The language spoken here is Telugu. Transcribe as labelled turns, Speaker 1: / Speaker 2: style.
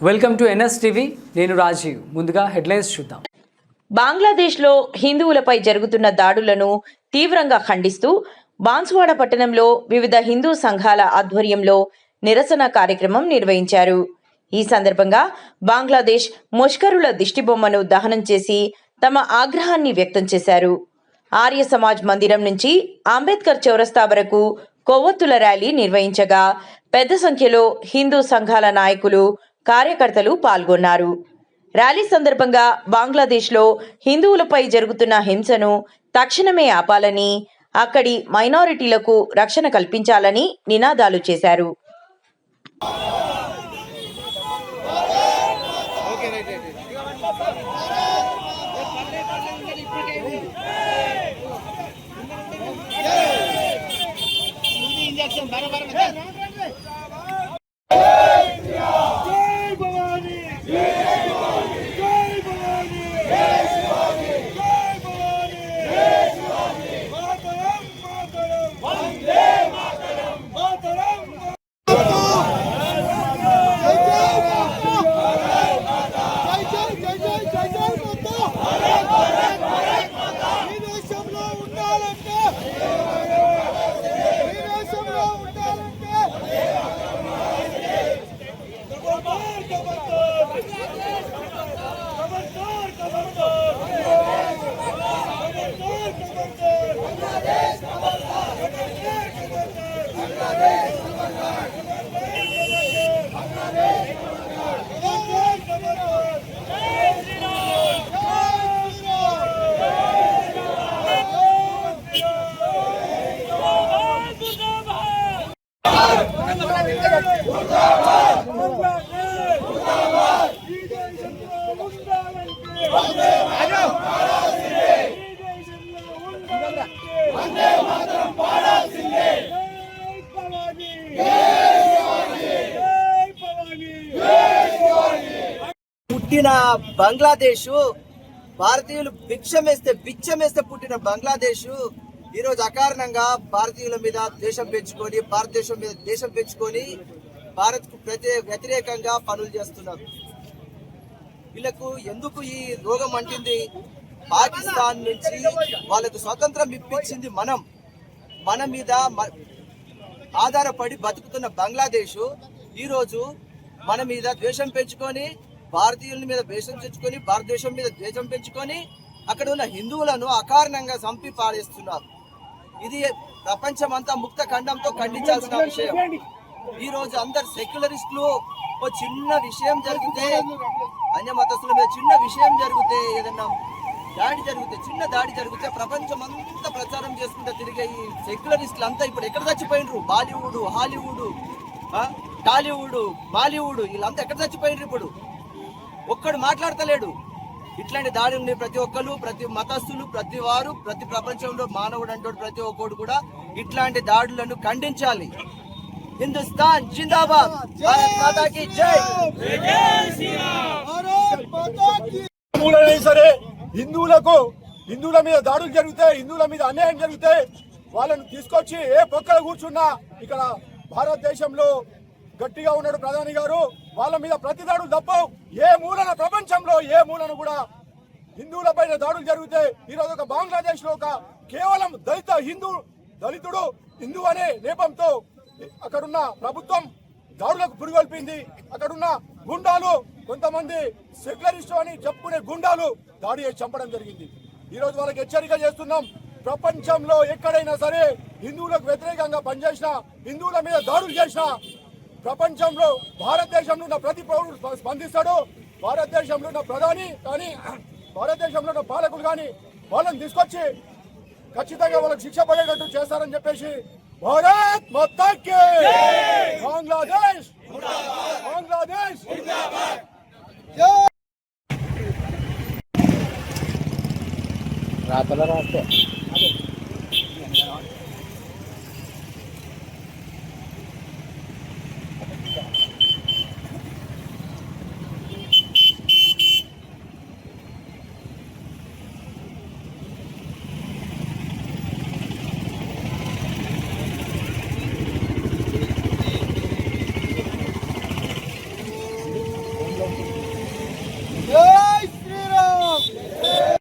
Speaker 1: Welcome to NS TV. నేను రాజీవ్. ముందుగా హెడ్లైన్స్ చూద్దాం.
Speaker 2: బంగ్లాదేశ్లో హిందువులపై జరుగుతున్న దాడులను తీవ్రంగా ఖండిస్తూ బాన్సువాడ పట్టణంలో వివిధ హిందూ సంఘాల ఆధ్వర్యంలో నిరసన కార్యక్రమం నిర్వహించారు. ఈ సందర్భంగా బంగ్లాదేశ్ ముష్కరుల దిష్టిబొమ్మను దహనం చేసి తమ ఆగ్రహాన్ని వ్యక్తం చేశారు. ఆర్య సమాజ్ మందిరం నుంచి అంబేద్కర్ చౌరస్తా వరకు కొవ్వొత్తుల ర్యాలీ నిర్వహించగా పెద్ద సంఖ్యలో హిందూ సంఘాల నాయకులు, కార్యకర్తలు పాల్గొన్నారు. ర్యాలీ సందర్భంగా బంగ్లాదేశ్లో హిందువులపై జరుగుతున్న హింసను తక్షణమే ఆపాలని, అక్కడి మైనారిటీలకు రక్షణ కల్పించాలని నినాదాలు చేశారు.
Speaker 3: పుట్టిన బంగ్లాదేశ్, భారతీయులు బిచ్చమేస్తే పుట్టిన బంగ్లాదేశ్ ఈరోజు అకారణంగా భారతీయుల మీద ద్వేషం పెంచుకొని, భారతదేశం మీద ద్వేషం పెంచుకొని భారత్కు వ్యతిరేకంగా పనులు చేస్తున్నారు. వీళ్ళకు ఎందుకు ఈ రోగం అంటింది? పాకిస్తాన్ నుంచి వాళ్ళకు స్వతంత్రం ఇప్పించింది మన మీద ఆధారపడి బతుకుతున్న బంగ్లాదేశ్ ఈరోజు మన మీద ద్వేషం పెంచుకొని, భారతీయుల మీద ద్వేషం తెచ్చుకొని, భారతదేశం మీద ద్వేషం పెంచుకొని అక్కడ ఉన్న హిందువులను అకారణంగా చంపి పాడేస్తున్నారు. ఇది ప్రపంచమంతా ముక్త ఖండంతో ఖండించాల్సిన విషయం. ఈ రోజు అందరు సెక్యులరిస్టులు ఓ చిన్న విషయం జరిగితే, అన్య మతస్థుల మీద చిన్న విషయం జరిగితే, ఏదన్నా చిన్న దాడి జరిగితే ప్రపంచమంతా ప్రచారం చేసుకుంటూ తిరిగే ఈ సెక్యులరిస్టులు అంతా ఇప్పుడు ఎక్కడ చచ్చిపోయినరు? బాలీవుడ్, హాలీవుడ్, టాలీవుడ్, బాలీవుడ్ వీళ్ళంతా ఎక్కడ చచ్చిపోయినరు? ఇప్పుడు ఒక్కడు మాట్లాడతలేడు. ఇట్లాంటి దాడుల్ని ప్రతి ఒక్కరు, ప్రతి మతస్థులు, ప్రతి వారు, ప్రతి ప్రపంచంలో మానవుడు అంటూ ప్రతి ఒక్కడు కూడా ఇట్లాంటి దాడులను ఖండించాలి. హిందుస్థాన్ జిందాబాద్, భారత్ మాతా కీ జై.
Speaker 4: సరే, హిందువుల మీద దాడులు జరిగితే, హిందువుల మీద అన్యాయం జరిగితే వాళ్ళని తీసుకొచ్చి ఏ పక్కన కూర్చున్నా ఇక్కడ భారతదేశంలో గట్టిగా ఉన్నాడు ప్రధాని గారు. వాళ్ళ మీద ప్రతి దాడులు తప్పవు. ఏ మూలన ప్రపంచంలో ఏ మూలన కూడా హిందువుల పైన దాడులు జరిగితే ఈరోజు ఒక బంగ్లాదేశ్ లో ఒక కేవలం దళితుడు హిందూ అనే నేపంతో అక్కడున్న ప్రభుత్వం దాడులకు పురుగొల్పింది. అక్కడున్న గుండాలు, కొంతమంది సెక్యులరిస్టు అని చెప్పుకునే గుండాలు దాడి చేసి చంపడం జరిగింది. ఈరోజు వాళ్ళకి హెచ్చరిక చేస్తున్నాం. ప్రపంచంలో ఎక్కడైనా సరే హిందువులకు వ్యతిరేకంగా పనిచేసినా, హిందువుల మీద దాడులు చేసినా ప్రపంచంలో భారతదేశంలో ఉన్న ప్రతి పౌరుడు స్పందిస్తాడు. భారతదేశంలో ఉన్న ప్రధాని కానీ, భారతదేశంలో ఉన్న పాలకులు కానీ వాళ్ళని తీసుకొచ్చి ఖచ్చితంగా వాళ్ళకి శిక్ష పడేటట్టు చేస్తారని చెప్పేసి భారత్ మాతా కీ బంగ్లాదేశ్
Speaker 3: రాత్రి